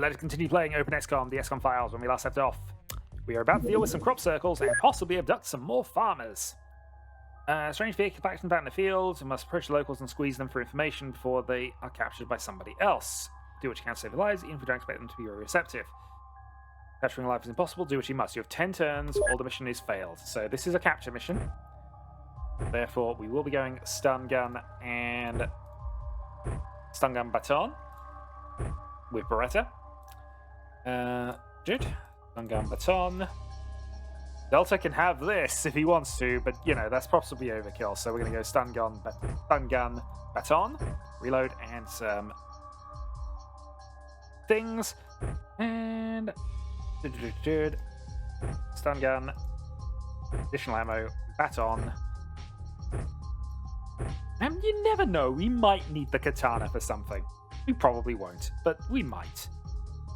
let us continue playing Open Xcom, the Xcom files, when we last left off. We are about to deal with some crop circles and possibly abduct some more farmers. Strange vehicle packed about in the field. We must approach the locals and squeeze them for information before they are captured by somebody else. Do what you can to save their lives, even if you don't expect them to be very receptive. Capturing life is impossible. Do what you must. You have 10 turns, or the mission is failed. So this is a capture mission. Therefore, we will be going stun gun and stun gun baton with Beretta. Good. Stun gun baton. Delta can have this if he wants to, but you know that's possibly overkill. So we're going to go stun gun baton, reload, and some things, and stun gun, additional ammo, baton. And you never know, we might need the katana for something. We probably won't, but we might.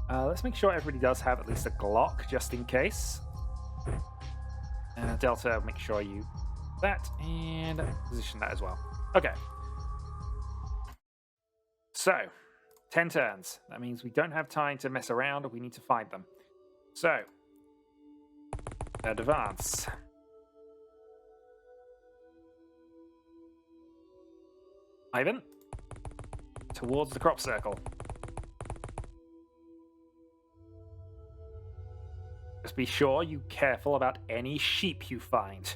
Let's make sure everybody does have at least a Glock, just in case. Delta, make sure you that, and position that as well. Okay. So, 10 turns. That means we don't have time to mess around, we need to find them. So, advance. Ivan, towards the crop circle. Just be sure you're careful about any sheep you find.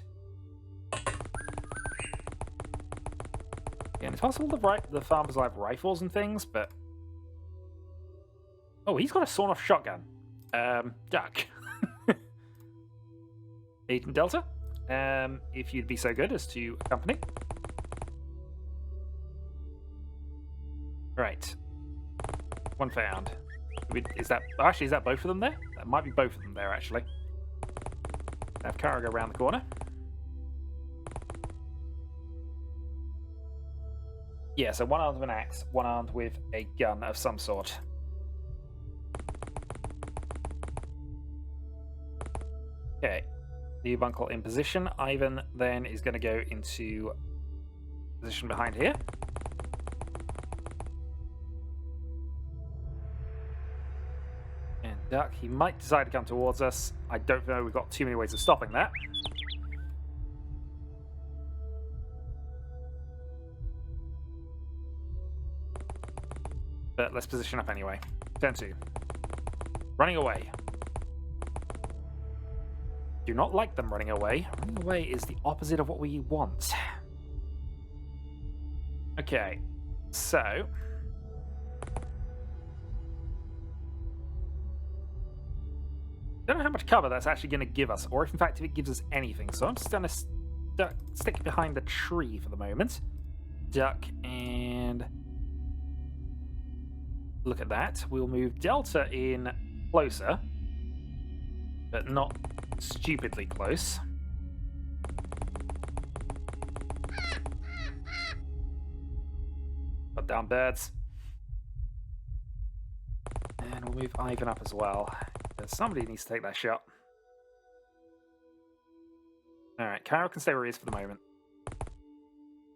And it's possible the farmers will have rifles and things, but... Oh, he's got a sawn-off shotgun. Duck. Agent Delta, if you'd be so good as to accompany. Right. One found. Is that both of them there? That might be both of them there, actually. Have Kara go around the corner. Yeah, so one armed with an axe, one armed with a gun of some sort. Okay. New bunkle in position. Ivan then is going to go into position behind here. Duck, he might decide to come towards us. I don't know, we've got too many ways of stopping that. But let's position up anyway. Turn 2. Running away. Do not like them running away. Running away is the opposite of what we want. Okay, so... don't know how much cover that's actually going to give us, or if in fact if it gives us anything. So I'm just going to stick behind the tree for the moment. Duck, and look at that. We'll move Delta in closer, but not stupidly close. Put down birds. And we'll move Ivan up as well. Somebody needs to take that shot. Alright, Kyle can stay where he is for the moment.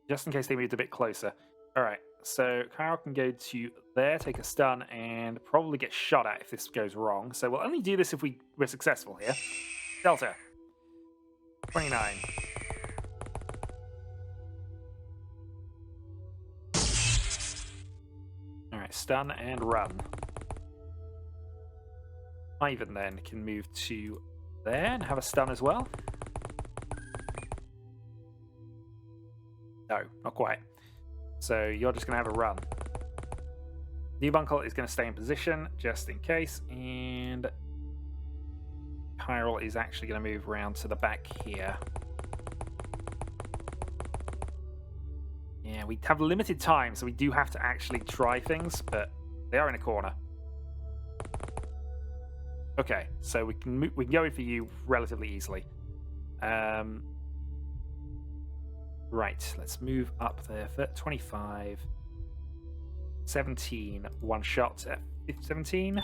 Just in case they moved a bit closer. Alright, so Kyle can go to there, take a stun, and probably get shot at if this goes wrong. So we'll only do this if we're successful here. Delta. 29. Alright, stun and run. Ivan then can move to there and have a stun as well. No, not quite. So you're just going to have a run. New bunkle is going to stay in position just in case, and Kyril is actually going to move around to the back here. Yeah, we have limited time, so we do have to actually try things, but they are in a corner. Okay, so we can go in for you relatively easily. Right, let's move up there for 25. 17, one shot at 17.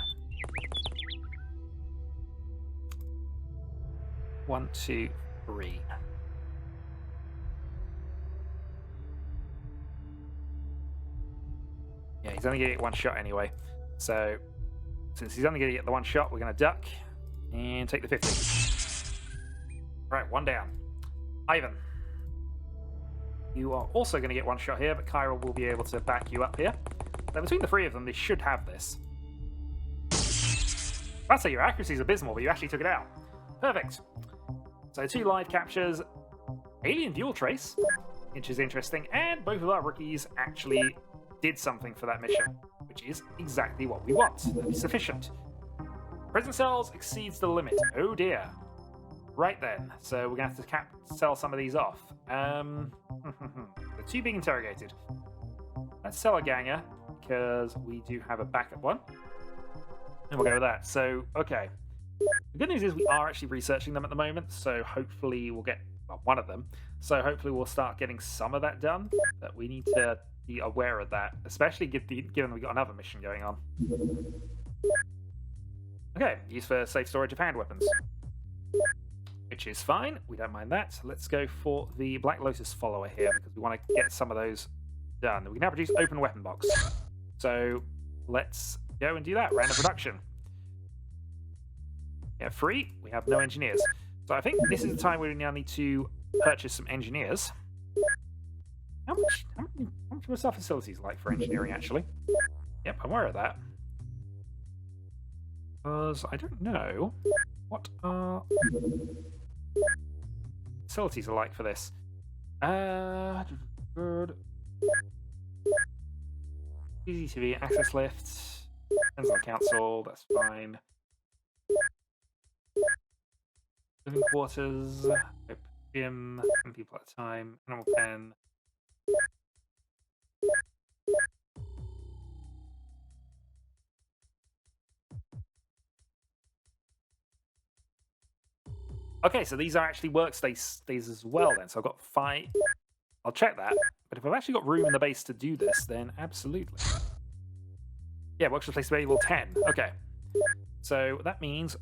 1, 2, 3. Yeah, he's only going to get one shot anyway. So Since he's only going to get the one shot, we're going to duck and take the 50. Right, one down. Ivan. You are also going to get one shot here, but Kyra will be able to back you up here. Now, between the three of them, they should have this. I'd say your accuracy is abysmal, but you actually took it out. Perfect. So 2 live captures, alien dual trace, which is interesting, and both of our rookies actually did something for that mission, which is exactly what we want. That is sufficient. Prison cells exceeds the limit. Oh dear. Right then, so we're going to have to sell some of these off. The 2 being interrogated. Let's sell a ganger, because we do have a backup one. And we'll go with that. So, okay. The good news is we are actually researching them at the moment, so hopefully we'll get one of them. So hopefully we'll start getting some of that done, but we need to be aware of that, especially given we've got another mission going on. Okay, used for safe storage of hand weapons. Which is fine, we don't mind that. Let's go for the Black Lotus follower here, because we want to get some of those done. We can now produce open weapon box. So let's go and do that. Random production. Yeah, free. We have no engineers. So I think this is the time where we now need to purchase some engineers. How much was our facilities like for engineering, actually? Yep, I'm aware of that. Because I don't know what our facilities are like for this. CCTV, access lift, depends on the council, that's fine. Living quarters, gym, 10 people at a time, animal pen. Okay, so these are actually workspaces as well then. So I've got 5. I'll check that. But if I've actually got room in the base to do this, then absolutely. Yeah, workspace available 10. Okay. So that means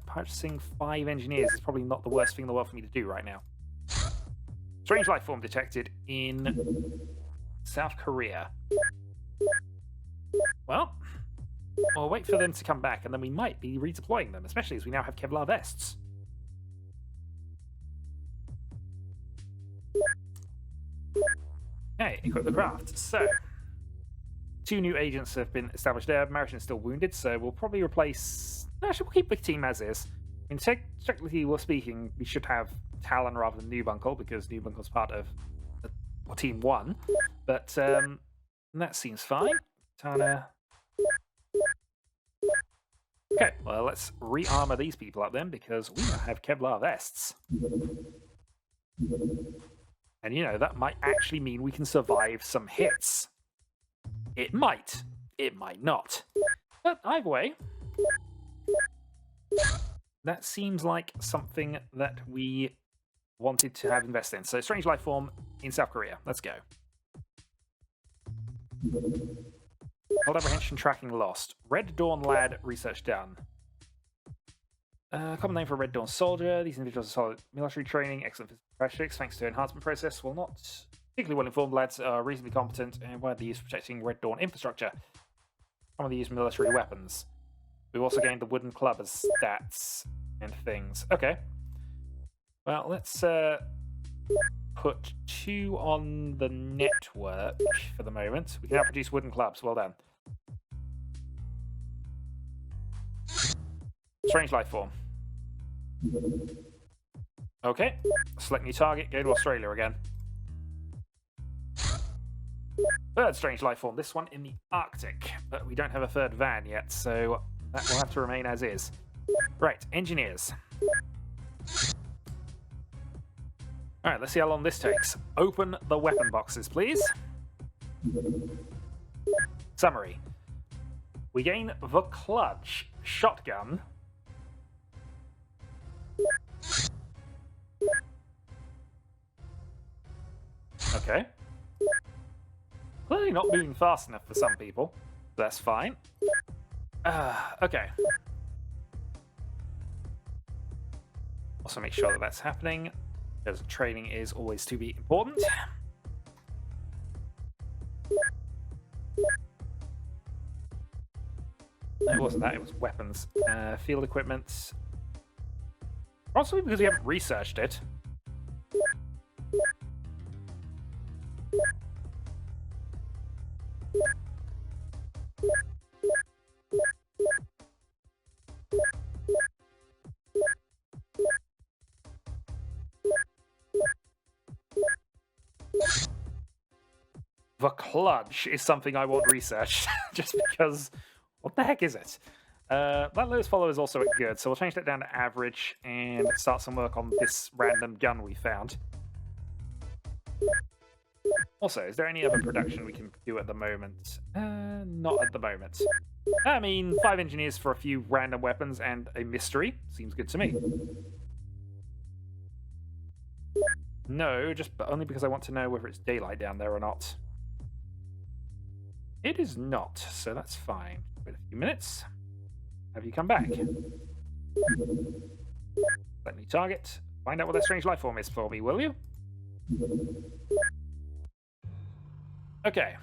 purchasing 5 engineers is probably not the worst thing in the world for me to do right now. Strange life form detected in South Korea. Well, we'll wait for them to come back, and then we might be redeploying them, especially as we now have Kevlar vests. Okay, equip the craft. So, 2 new agents have been established there. Mariton is still wounded, so we'll probably replace... Actually, we'll keep the team as is. I mean, technically speaking, we should have Talon rather than Newbunkle, because Newbunkle's part of Team 1. But that seems fine. Tana. Okay, well, let's re-armor these people up then, because we now have Kevlar vests. And, you know, that might actually mean we can survive some hits. It might. It might not. But either way, that seems like something that we wanted to have invested in. So, strange life form in South Korea. Let's go. Hold apprehension tracking lost. Red Dawn lad research done. Common name for a Red Dawn soldier. These individuals are solid military training, excellent physical practice, thanks to enhancement process. Will not particularly well informed lads are reasonably competent and widely used for protecting Red Dawn infrastructure. Commonly used military weapons. We've also gained the wooden club as stats and things. Okay. Well, let's put 2 on the network for the moment. We can now produce wooden clubs. Well done. Strange life form. Okay. Select new target. Go to Australia again. 3rd strange life form. This one in the Arctic. But we don't have a 3rd van yet, so that will have to remain as is. Right. Engineers. Alright, let's see how long this takes. Open the weapon boxes, please. Summary. We gain the clutch shotgun. Okay. Clearly not moving fast enough for some people. That's fine. Okay. Also make sure that that's happening, because training is always to be important. It wasn't that, it was weapons. Field equipment. Possibly because we haven't researched it. The clutch is something I want researched, just because, what the heck is it? That lowest follow is also good, so we'll change that down to average and start some work on this random gun we found. Also, is there any other production we can do at the moment? Not at the moment. I mean, 5 engineers for a few random weapons and a mystery seems good to me. No, just only because I want to know whether it's daylight down there or not. It is not, so that's fine. Wait a few minutes. Have you come back? Let me target. Find out what that strange life form is for me, will you? Okay.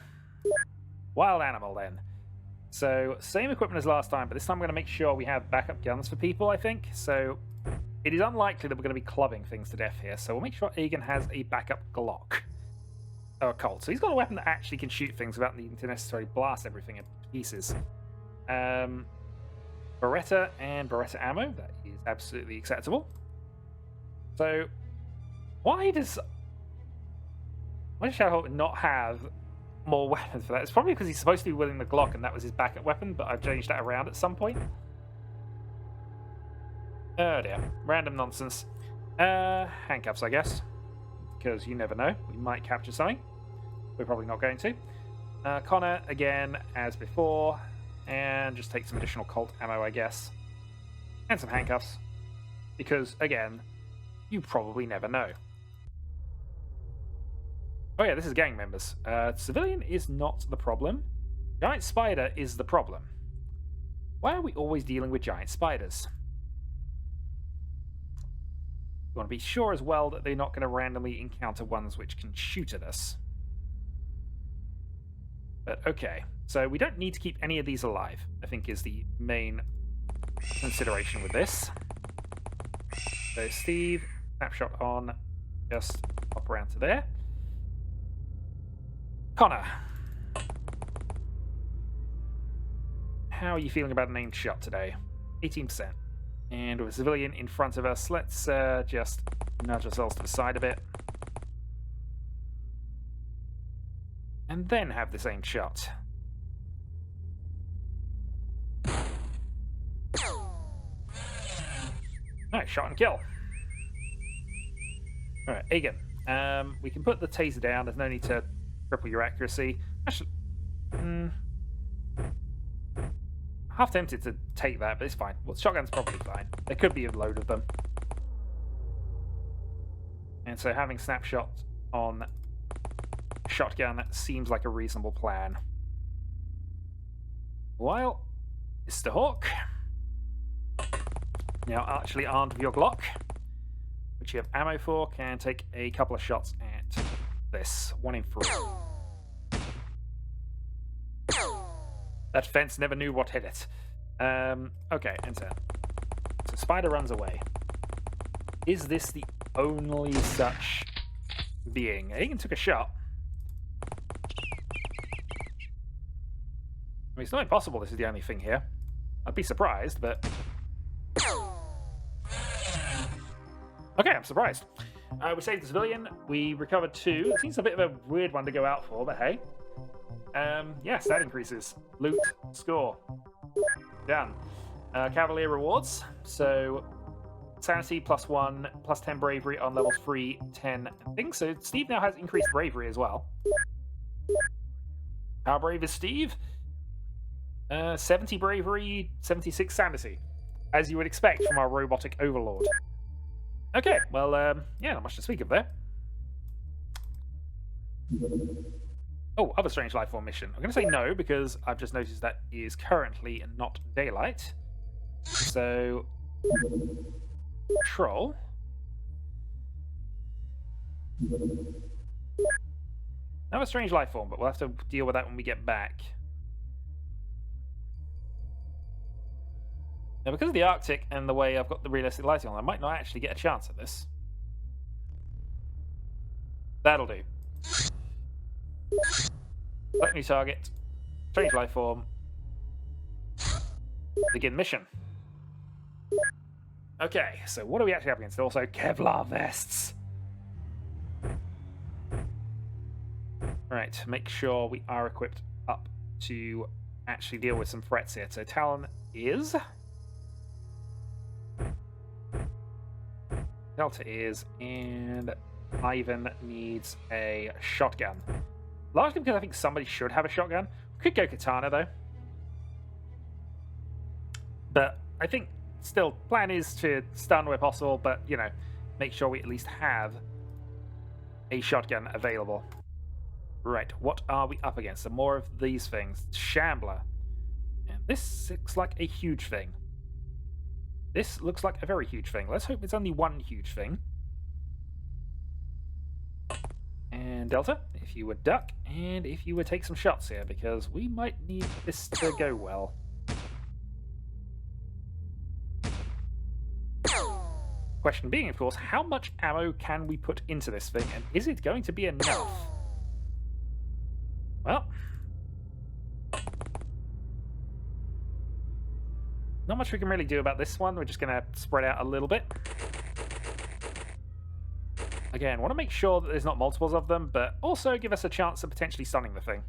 Wild animal, then. So, same equipment as last time, but this time I'm going to make sure we have backup guns for people, I think. So, it is unlikely that we're going to be clubbing things to death here, so we'll make sure Egan has a backup Glock. Oh, a Colt. So he's got a weapon that actually can shoot things without needing to necessarily blast everything in pieces. Beretta and Beretta ammo. That is absolutely acceptable. So, why does Shadowhawk not have more weapons for that? It's probably because he's supposed to be wielding the Glock and that was his backup weapon, but I've changed that around at some point. Oh dear. Random nonsense. Handcuffs, I guess. Because you never know. We might capture something. We're probably not going to. Connor, again, as before. And just take some additional Colt ammo, I guess. And some handcuffs. Because, again, you probably never know. Oh yeah, this is gang members. Civilian is not the problem. Giant spider is the problem. Why are we always dealing with giant spiders? We want to be sure as well that they're not going to randomly encounter ones which can shoot at us. But okay, so we don't need to keep any of these alive, I think is the main consideration with this. So Steve, snapshot on, just hop around to there. Connor. How are you feeling about an aimed shot today? 18%. And with a civilian in front of us, let's just nudge ourselves to the side a bit. And then have the same shot. Alright, shot and kill. Alright, Egan. We can put the taser down. There's no need to triple your accuracy. Actually, half tempted to take that, but it's fine. Well, shotgun's probably fine. There could be a load of them. And so having snapshot on shotgun seems like a reasonable plan. While Mr. Hawk, now actually armed with your Glock, which you have ammo for, can take a couple of shots at this. 1 in 3. That fence never knew what hit it. Okay, enter. So spider runs away. Is this the only such being? Egan took a shot. I mean, it's not impossible this is the only thing here. I'd be surprised, but... Okay, I'm surprised. We saved the civilian. We recovered 2. It seems a bit of a weird one to go out for, but hey. Yes, that increases. Loot, score. Done. Cavalier rewards. So, sanity +1, +10 bravery on levels 3, 10 things. So, Steve now has increased bravery as well. How brave is Steve? 70 bravery, 76 sanity. As you would expect from our robotic overlord. Okay, well, yeah, not much to speak of there. Oh, other strange life form mission. I'm going to say no, because I've just noticed that is currently not daylight. So, troll. Another strange life form, but we'll have to deal with that when we get back. Now, because of the Arctic and the way I've got the realistic lighting on, I might not actually get a chance at this. That'll do. Select new target. Change life form. Begin mission. Okay, so what are we actually up against? Also, Kevlar vests. Right, make sure we are equipped up to actually deal with some threats here. So Talon is. Delta is, and Ivan needs a shotgun. Largely because I think somebody should have a shotgun. We could go Katana, though. But I think still, plan is to stun where possible, but, you know, make sure we at least have a shotgun available. Right, what are we up against? Some more of these things. Shambler. And this looks like a huge thing. This looks like a very huge thing. Let's hope it's only one huge thing. And Delta, if you would duck, and if you would take some shots here, because we might need this to go well. Question being, of course, how much ammo can we put into this thing, and is it going to be enough? Well, not much we can really do about this one. We're just going to spread out a little bit. Again, want to make sure that there's not multiples of them, but also give us a chance of potentially stunning the thing.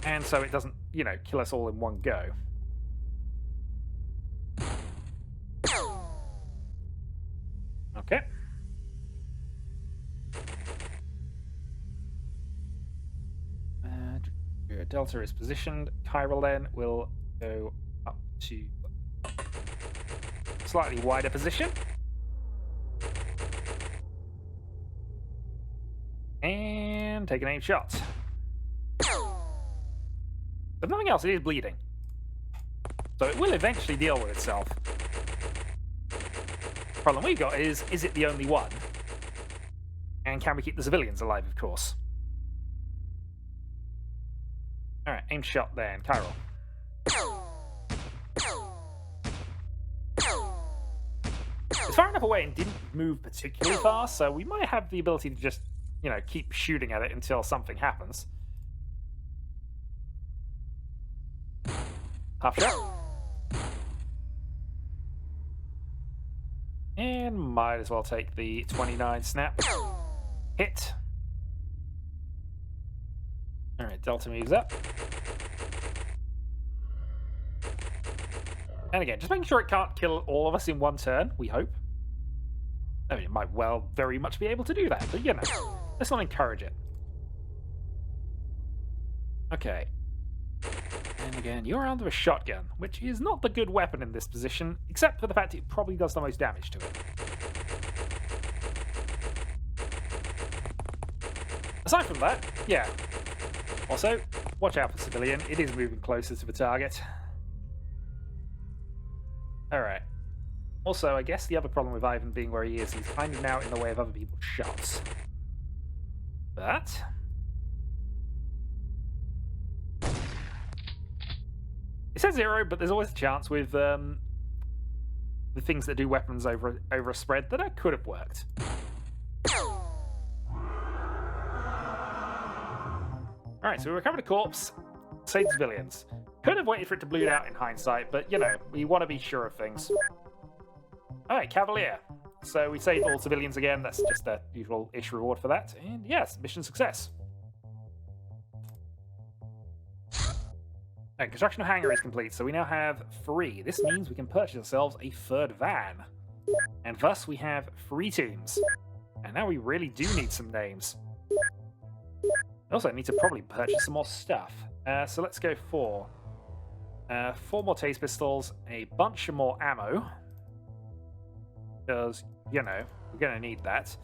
And so it doesn't, you know, kill us all in one go. Okay. Delta is positioned. Chiral then will go up to slightly wider position. And take an aim shot. But nothing else, it is bleeding. So it will eventually deal with itself. Problem we got is it the only one? And can we keep the civilians alive, of course? Alright, aim shot then, Chiral. It's far enough away and didn't move particularly fast, so we might have the ability to just, you know, keep shooting at it until something happens. Half shot. And might as well take the 29 snap. Hit. Alright, Delta moves up. And again, just making sure it can't kill all of us in one turn, we hope. I mean, it might well very much be able to do that, but you know, let's not encourage it. Okay. And again, you're armed with a shotgun, which is not the good weapon in this position, except for the fact it probably does the most damage to it. Aside from that, yeah. Also, watch out for civilian, it is moving closer to the target. Alright. Also, I guess the other problem with Ivan being where he is, he's kind of now in the way of other people's shots. But it says 0, but there's always a chance with the things that do weapons over a spread that could have worked. Alright, so we recovered a corpse, saved civilians. Could have waited for it to bleed out in hindsight, but you know, we want to be sure of things. Alright, Cavalier. So we saved all civilians again, that's just a usual-ish reward for that. And yes, mission success. Right, construction of hangar is complete, so we now have 3. This means we can purchase ourselves a 3rd van. And thus we have 3 teams. And now we really do need some names. We also need to probably purchase some more stuff. So let's go for 4 more taste pistols, a bunch of more ammo. Because, you know, we're going to need that.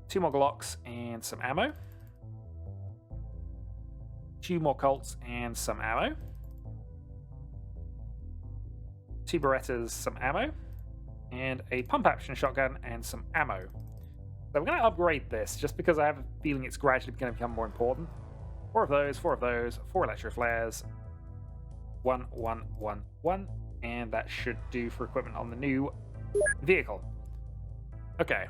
2 more Glocks and some ammo. 2 more Colts and some ammo. 2 Berettas, some ammo. And a pump-action shotgun and some ammo. So we're going to upgrade this, just because I have a feeling it's gradually going to become more important. 4 of those, 4 of those, 4 electro flares. 1, 1, 1, 1. And that should do for equipment on the new vehicle. Okay.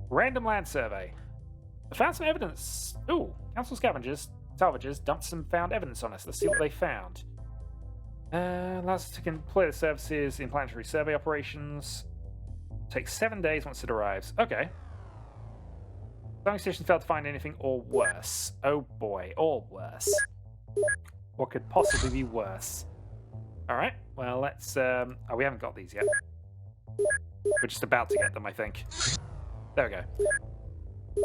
Random land survey. I found some evidence. Ooh, council salvagers dumped some found evidence on us. Let's see what they found. Allows us to complete the services in planetary survey operations. Takes 7 days once it arrives. Okay. Science station failed to find anything or worse. Oh boy, or worse. What could possibly be worse? Alright, well let's... Oh, we haven't got these yet. We're just about to get them, I think. There we go.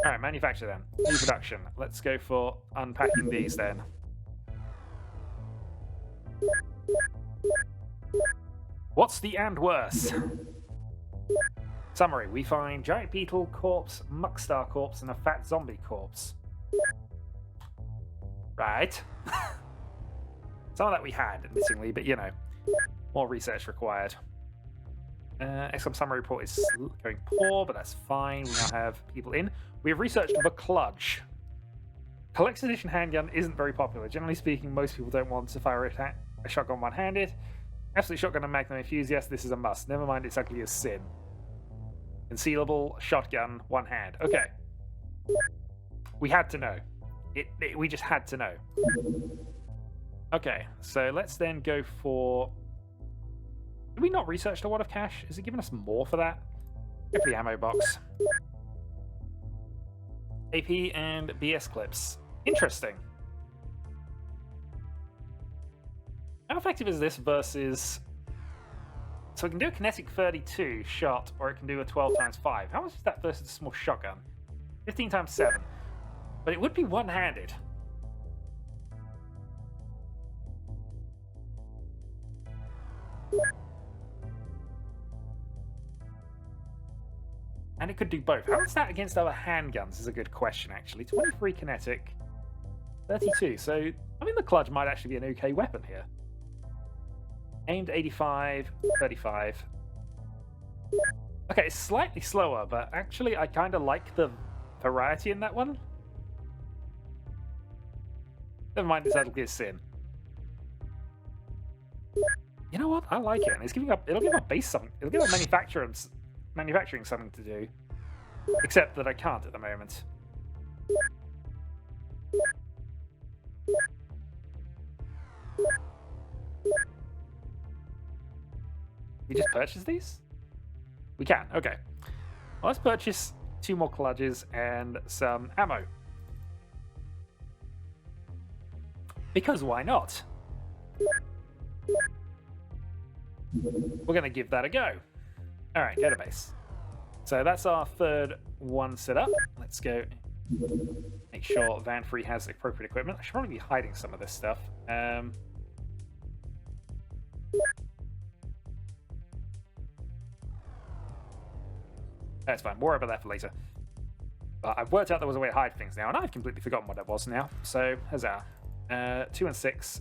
Alright, manufacture them. New production. Let's go for unpacking these then. What's the and worse? Summary. We find giant beetle corpse, muckstar corpse, and a fat zombie corpse. Right. Some of that we had, admittingly, but you know, more research required. Xcom summary report is going poor, but that's fine. We now have people in. We have researched the Clutch. Collector's edition handgun isn't very popular. Generally speaking, most people don't want to fire a shotgun one-handed. Absolute shotgun and magnum enthusiast, this is a must. Never mind, it's ugly as sin. Concealable shotgun, one hand. Okay. We had to know. We just had to know. Okay, so let's then go for... Did we not research a lot of cash? Is it giving us more for that? Go for the ammo box. AP and BS clips. Interesting. How effective is this versus... So it can do a kinetic 32 shot, or it can do a 12 times 5. How much is that versus a small shotgun? 15 times 7. But it would be one-handed. And it could do both. How is that against other handguns is a good question, actually. 23 kinetic, 32. So, I mean, the Clutch might actually be an okay weapon here. Aimed 85, 35. Okay, it's slightly slower, but actually I kind of like the variety in that one. Never mind, it's ugly as sin. You know what? I like it. And it's giving up. It'll give up base something. It'll give up manufacturing something to do. Except that I can't at the moment. We just purchase these? We can. Okay. Well, let's purchase 2 more Clutches and some ammo. Because why not? We're going to give that a go. Alright, go to base. So that's our third one set up. Let's go make sure Van Free has appropriate equipment. I should probably be hiding some of this stuff. That's fine. More about that for later. But I've worked out there was a way to hide things now, and I've completely forgotten what that was now. So, huzzah. 2 and 6.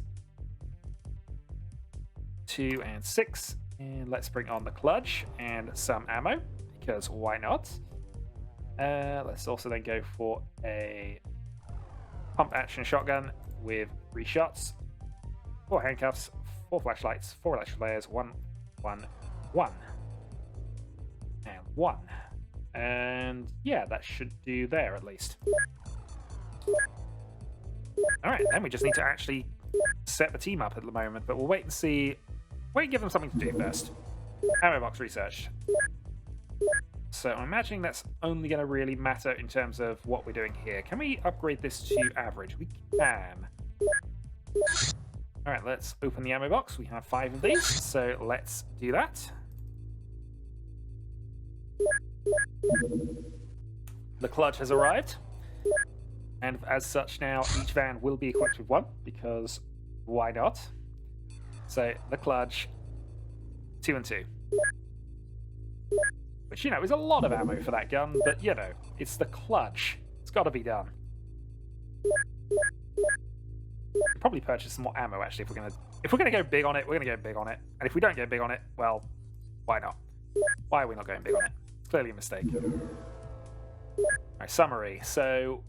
2 and 6. And let's bring on the Clutch and some ammo, because why not? Let's also then go for a pump action shotgun with 3 shots, 4 handcuffs, 4 flashlights, 4 electric layers, 1, 1, 1. And 1. And yeah, that should do there at least. Alright, then we just need to actually set the team up at the moment, but we'll wait and see. Wait and give them something to do first. Ammo box research. So I'm imagining that's only going to really matter in terms of what we're doing here. Can we upgrade this to average? We can. Alright, let's open the ammo box. We have 5 of these, so let's do that. The Clutch has arrived, and as such now each van will be equipped with 1, because why not? So the Clutch, 2 and 2. Which, you know, is a lot of ammo for that gun, but, you know, it's the Clutch. It's got to be done. Probably purchase some more ammo, actually, if we're gonna go big on it, we're gonna go big on it. And if we don't go big on it, well, why not? Why are we not going big on it? It's clearly a mistake. Alright, summary. So,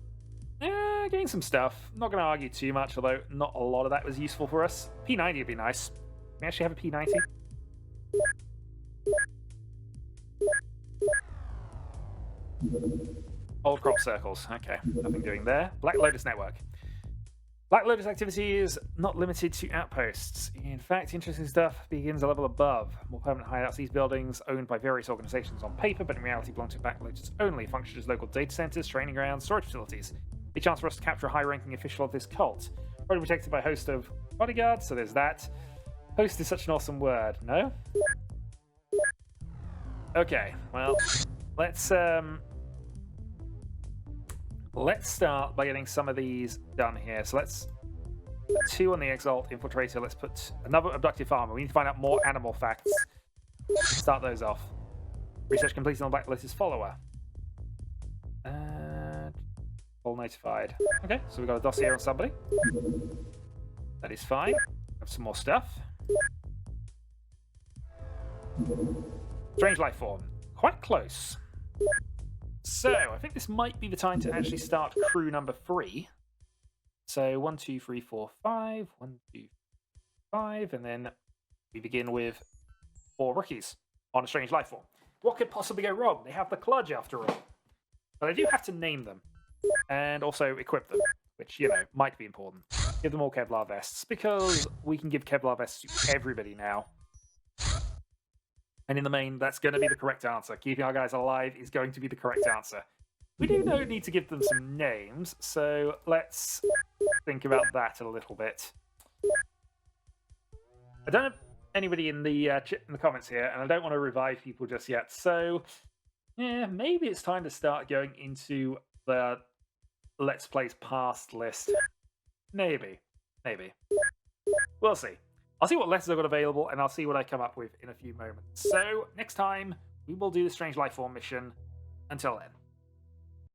Getting some stuff. Not going to argue too much, although not a lot of that was useful for us. P90 would be nice. We actually have a P90. Old crop circles. Okay, nothing doing there. Black Lotus Network. Black Lotus activity is not limited to outposts. In fact, interesting stuff begins a level above. More permanent hideouts. These buildings, owned by various organizations on paper, but in reality belong to Black Lotus only, function as local data centers, training grounds, storage facilities. A chance for us to capture a high-ranking official of this cult. Probably protected by a host of bodyguards, so there's that. Host is such an awesome word, no? Okay, well, let's start by getting some of these done here. So let's put 2 on the Exalt Infiltrator. Let's put another Abductive Farmer. We need to find out more animal facts. Start those off. Research completed on Black Lotus Follower. All notified. Okay, so we've got a dossier on somebody. That is fine. Have some more stuff. Strange life form. Quite close. So, I think this might be the time to actually start crew number 3. So, 1, 2, 3, 4, 5. 1, 2, 5. And then we begin with 4 rookies on a strange life form. What could possibly go wrong? They have the Kludge after all. But I do have to name them. And also equip them, which, you know, might be important. Give them all Kevlar vests, because we can give Kevlar vests to everybody now. And in the main, that's going to be the correct answer. Keeping our guys alive is going to be the correct answer. We do need to give them some names, so let's think about that a little bit. I don't have anybody in the comments here, and I don't want to revive people just yet, so yeah, maybe it's time to start going into the Let's Plays Past list. Maybe. We'll see. I'll see what letters I've got available, and I'll see what I come up with in a few moments. So, next time, we will do the Strange Life Form mission. Until then.